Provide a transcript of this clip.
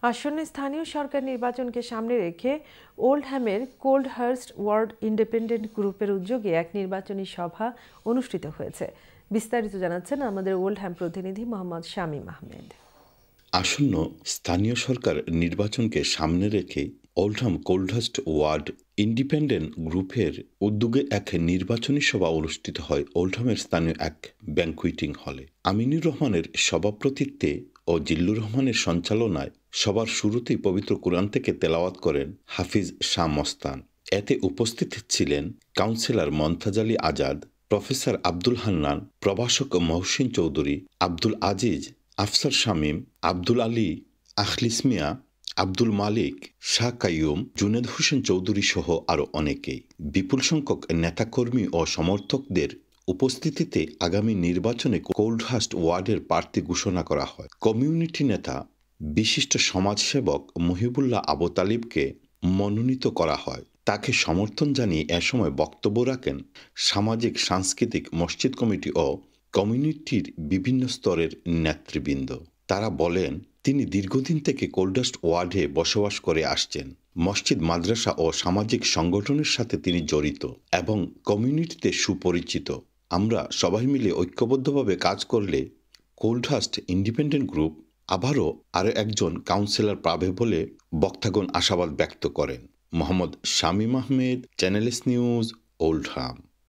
আসন্ন স্থানীয় সরকার নির্বাচনকে সামনে রেখে ওল্ডহ্যামের কোল্ডহার্স্ট ওয়ার্ড ইন্ডিপেন্ডেন্ট গ্রুপের উদ্যোগে এক নির্বাচনী সভা অনুষ্ঠিত হয়েছে। বিস্তারিত জানাচ্ছেন আমাদের ওল্ডহ্যাম প্রতিনিধি মোহাম্মদ শামীম আহমেদ। আসন্ন স্থানীয় সরকার নির্বাচনকে সামনে রেখে ওল্ডহ্যাম কোল্ডহার্স্ট ওয়ার্ড ইন্ডিপেন্ডেন্ট গ্রুপের উদ্যোগে এক নির্বাচনী সভা অনুষ্ঠিত হয় ওল্ডহ্যামের স্থানীয় এক ব্যাংকুয়েটিং হলে। আমিনুর রহমানের সভাপতিত্বে ও জিল্লুর রহমানের সঞ্চালনায় সবার শুরুতেই পবিত্র কুরআন থেকে তেলাওয়াত করেন হাফিজ শাহ মস্তান। এতে উপস্থিত ছিলেন কাউন্সিলর মমতাজ আলী আজাদ, প্রফেসর আব্দুল হান্নান, প্রভাষক মহসিন চৌধুরী, আব্দুল আজিজ, আফসার শামীম, আব্দুল আলী, আখলিস মিয়া, আব্দুল মালিক, শাহ কাইয়ুম, জুনেদ হোসেন চৌধুরী সহ আরও অনেকেই। বিপুল সংখ্যক নেতাকর্মী ও সমর্থকদের উপস্থিতিতে আগামী নির্বাচনে কোল্ডহার্স্ট ওয়ার্ডের প্রার্থী ঘোষণা করা হয়। কমিউনিটি নেতা বিশিষ্ট সমাজসেবক মহিবুল্লাহ আবু তালিবকে মনোনীত করা হয়। তাকে সমর্থন জানিয়ে এ সময় বক্তব্য রাখেন সামাজিক সাংস্কৃতিক মসজিদ কমিটি ও কমিউনিটির বিভিন্ন স্তরের নেতৃবৃন্দ। তারা বলেন, তিনি দীর্ঘদিন থেকে কোল্ডহার্স্ট ওয়ার্ডে বসবাস করে আসছেন। মসজিদ, মাদ্রাসা ও সামাজিক সংগঠনের সাথে তিনি জড়িত এবং কমিউনিটিতে সুপরিচিত। আমরা সবাই মিলে ঐক্যবদ্ধভাবে কাজ করলে কোল্ডহার্স্ট ইন্ডিপেন্ডেন্ট গ্রুপ আবারও আরও একজন কাউন্সিলর পাবে বলে বক্তাগণ আশাবাদ ব্যক্ত করেন। Mohammad Shamim Ahmed, channel S news, Oldham.